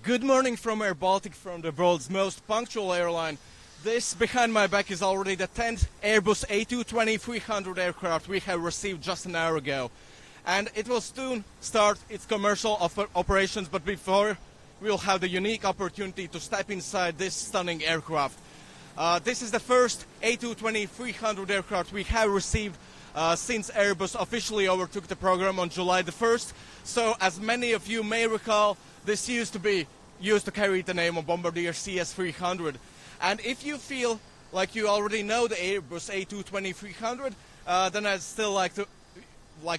Good morning from airBaltic, from the world's most punctual airline. This behind my back is already the 10th Airbus A220-300 aircraft we have received just an hour ago. And it will soon start its commercial operations, but before we'll have the unique opportunity to step inside this stunning aircraft. This is the first A220-300 aircraft we have received since Airbus officially overtook the program on July the 1st. So as many of you may recall, this used to carry the name of Bombardier CS300. And if you feel like you already know the Airbus A220-300, then I'd still like to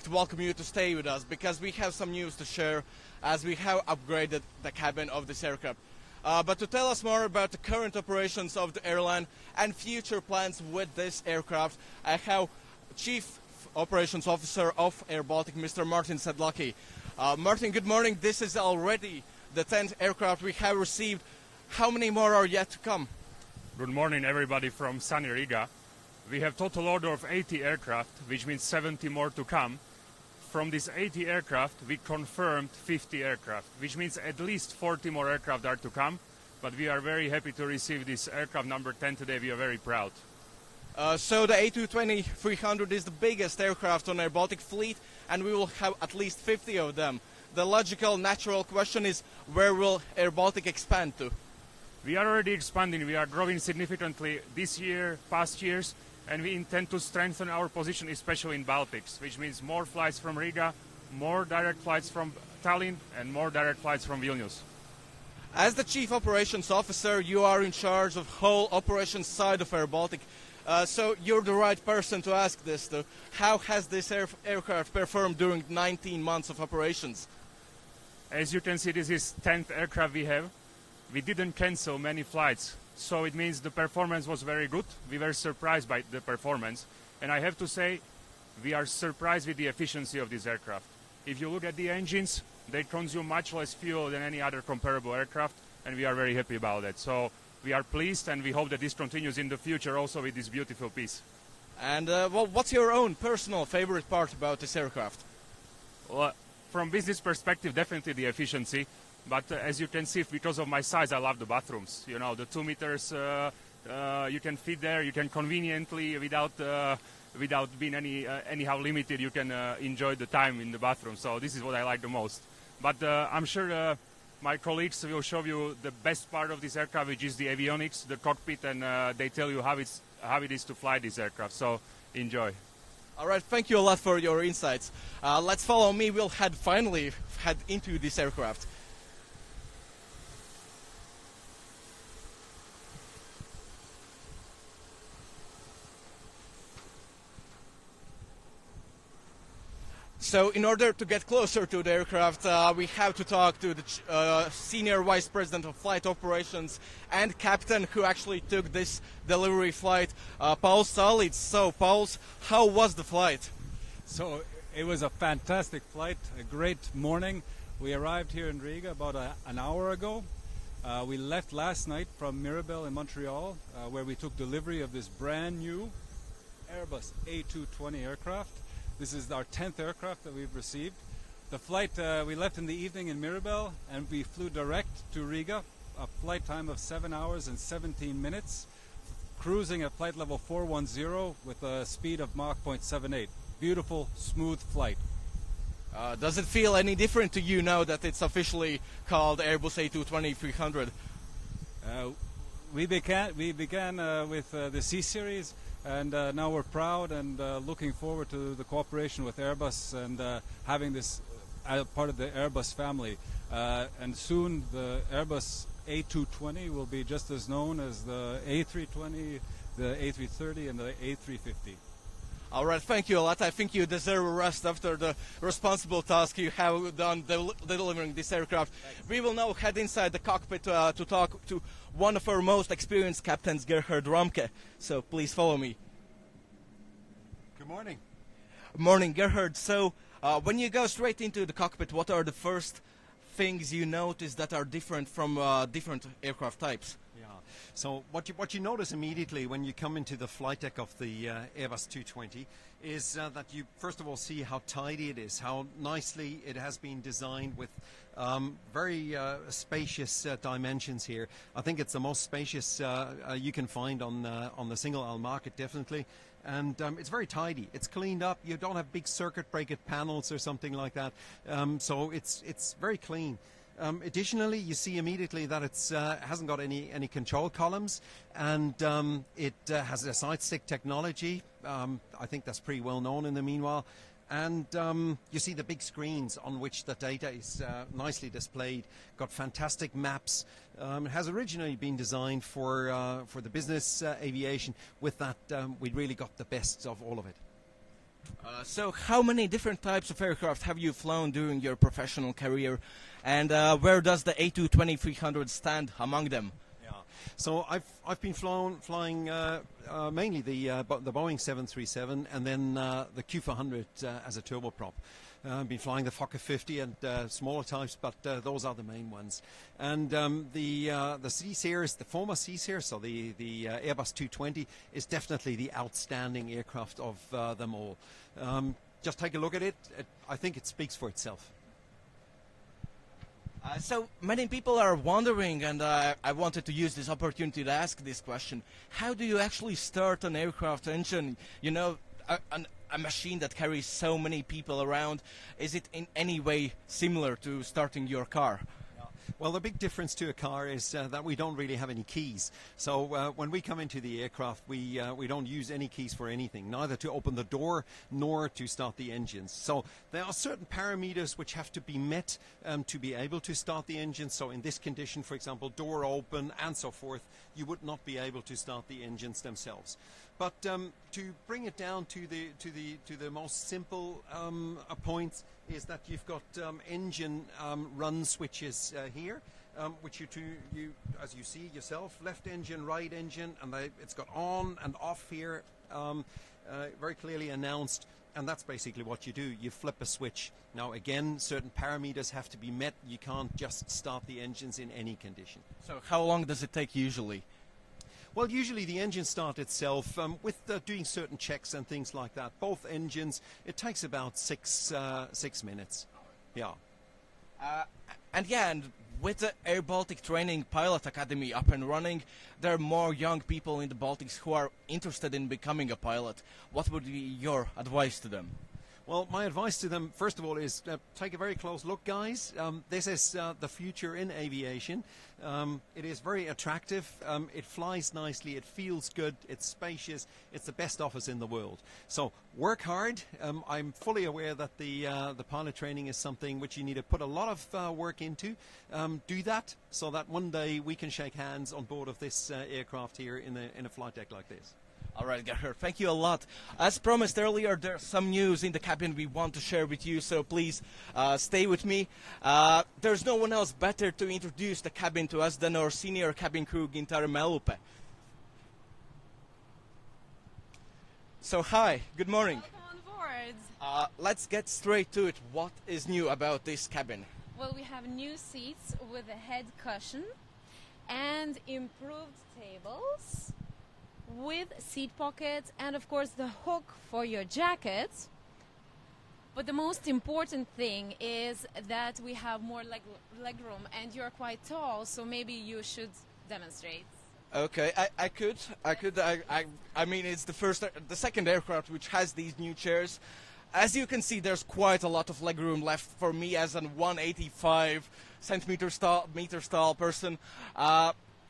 welcome you to stay with us, because we have some news to share as we have upgraded the cabin of this aircraft. But to tell us more about the current operations of the airline and future plans with this aircraft, I have Chief Operations Officer of airBaltic, Mr. Martin Sedlacki. Martin, good morning. This is already the 10th aircraft we have received. How many more are yet to come? Good morning, everybody from sunny Riga. We have total order of 80 aircraft, which means 70 more to come. From these 80 aircraft, we confirmed 50 aircraft, which means at least 40 more aircraft are to come. But we are very happy to receive this aircraft number 10 today. We are very proud. So the A220-300 is the biggest aircraft on airBaltic fleet, and we will have at least 50 of them. The logical, natural question is, where will airBaltic expand to? We are already expanding. We are growing significantly this year, past years, and we intend to strengthen our position, especially in Baltics, which means more flights from Riga, more direct flights from Tallinn, and more direct flights from Vilnius. As the Chief Operations Officer, you are in charge of whole operations side of airBaltic. So you're the right person to ask this, though. How has this aircraft performed during 19 months of operations? As you can see, this is 10th aircraft we have. We didn't cancel many flights, so it means the performance was very good. We were surprised by the performance, and I have to say, we are surprised with the efficiency of this aircraft. If you look at the engines, they consume much less fuel than any other comparable aircraft, and we are very happy about that. So we are pleased, and we hope that this continues in the future also with this beautiful piece. And well, what's your own personal favorite part about this aircraft? Well, from business perspective, definitely the efficiency. But as you can see, because of my size, I love the bathrooms. You know, the 2 meters, you can fit there. You can conveniently, without being anyhow limited, you can enjoy the time in the bathroom. So this is what I like the most. But I'm sure my colleagues will show you the best part of this aircraft, which is the avionics, the cockpit, and they tell you how it is to fly this aircraft. So enjoy. All right, thank you a lot for your insights. Let's follow me. We'll finally head into this aircraft. So in order to get closer to the aircraft, we have to talk to the Senior Vice President of Flight Operations and Captain who actually took this delivery flight, Paul Salic. So, Paul, how was the flight? So it was a fantastic flight, a great morning. We arrived here in Riga about an hour ago. We left last night from Mirabel in Montreal, where we took delivery of this brand new Airbus A220 aircraft. This is our 10th aircraft that we've received. The flight, we left in the evening in Mirabel, and we flew direct to Riga, a flight time of 7 hours and 17 minutes, cruising at flight level 410 with a speed of Mach 0.78. Beautiful, smooth flight. Does it feel any different to you now that it's officially called Airbus A220-300? We began with the C-Series, and now we're proud and looking forward to the cooperation with Airbus and having this part of the Airbus family. And soon the Airbus A220 will be just as known as the A320, the A330, and the A350. All right, thank you a lot. I think you deserve a rest after the responsible task you have done delivering this aircraft. We will now head inside the cockpit to talk to one of our most experienced captains, Gerhard Ramke. So please follow me. Good morning. Morning, Gerhard. So when you go straight into the cockpit, what are the first things you notice that are different from different aircraft types? Yeah. So what you notice immediately when you come into the flight deck of the Airbus 220 is that you first of all see how tidy it is, how nicely it has been designed with very spacious dimensions here. I think it's the most spacious you can find on the single aisle market, definitely. And it's very tidy. It's cleaned up. You don't have big circuit breaker panels or something like that. So it's very clean. Additionally, you see immediately that it's hasn't got any control columns, and it has a side stick technology. I think that's pretty well known in the meanwhile. And you see the big screens on which the data is nicely displayed. Got fantastic maps. It has originally been designed for the business aviation. With that, we really got the best of all of it. So how many different types of aircraft have you flown during your professional career, and where does the A220-300 stand among them? Yeah. So I've been flying mainly the Boeing 737 and then the Q400 as a turboprop. I've been flying the Fokker 50 and smaller types, but those are the main ones. And the C Series, the former C Series, so the Airbus 220, is definitely the outstanding aircraft of them all. Just take a look at it. I think it speaks for itself. So many people are wondering, and I wanted to use this opportunity to ask this question: how do you actually start an aircraft engine? You know, a machine that carries so many people around. Is it in any way similar to starting your car? Well, the big difference to a car is that we don't really have any keys. So when we come into the aircraft, we don't use any keys for anything, neither to open the door nor to start the engines. So there are certain parameters which have to be met to be able to start the engine. So in this condition, for example, door open and so forth, you would not be able to start the engines themselves. But to bring it down to the most simple points is that you've got engine run switches here, which you as you see yourself, left engine, right engine, and it's got on and off here, very clearly announced. And that's basically what you do. You flip a switch. Now, again, certain parameters have to be met. You can't just start the engines in any condition. So how long does it take usually? Well, usually the engine start itself with doing certain checks and things like that. Both engines, it takes about 6 minutes. Yeah. And with the airBaltic Training Pilot Academy up and running, there are more young people in the Baltics who are interested in becoming a pilot. What would be your advice to them? Well, my advice to them, first of all, is take a very close look, guys. This is the future in aviation. It is very attractive. It flies nicely. It feels good. It's spacious. It's the best office in the world. So work hard. I'm fully aware that the pilot training is something which you need to put a lot of work into. Do that so that one day we can shake hands on board of this aircraft here in a flight deck like this. All right, Gerhard, thank you a lot. As promised earlier, there's some news in the cabin we want to share with you, so please stay with me. There's no one else better to introduce the cabin to us than our senior cabin crew, Gintar Melupe. So, hi, good morning. Welcome on board. Let's get straight to it. What is new about this cabin? Well, we have new seats with a head cushion and improved tables, with seat pockets and of course the hook for your jacket. But the most important thing is that we have more leg room, and you're quite tall, so maybe you should demonstrate. Okay, I could. I mean, it's the second aircraft which has these new chairs. As you can see, there's quite a lot of legroom left for me as an 185 centimeter tall person.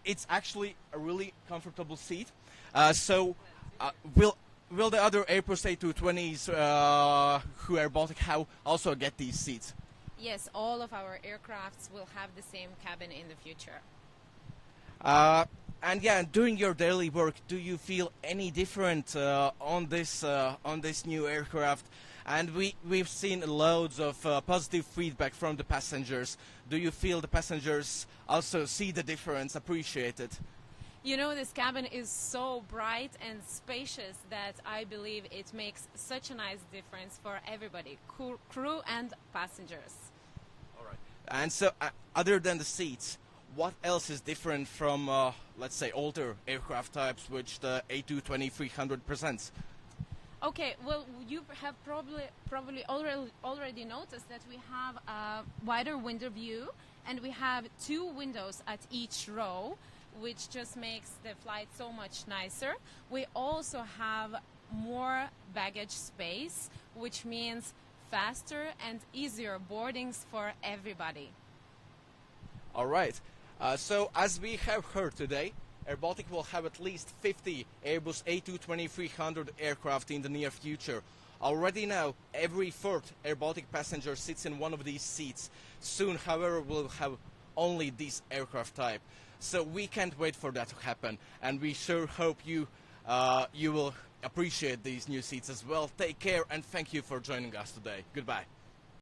It's actually a really comfortable seat. Will the other Airbus A220s who airBaltic have also get these seats? Yes, all of our aircrafts will have the same cabin in the future. And yeah, during your daily work, do you feel any different on this new aircraft? And we've seen loads of positive feedback from the passengers. Do you feel the passengers also see the difference, appreciate it? You know, this cabin is so bright and spacious that I believe it makes such a nice difference for everybody, crew and passengers. All right. And so, other than the seats, what else is different from, let's say, older aircraft types which the A220-300 presents? Okay, well, you have probably already noticed that we have a wider window view, and we have 2 windows at each row, which just makes the flight so much nicer. We also have more baggage space, which means faster and easier boardings for everybody. All right. So as we have heard today, airBaltic will have at least 50 Airbus A220-300 aircraft in the near future. Already now, every 3rd airBaltic passenger sits in one of these seats. Soon, however, we'll have only this aircraft type. So we can't wait for that to happen, and we sure hope you will appreciate these new seats as well. Take care, and thank you for joining us today. Goodbye.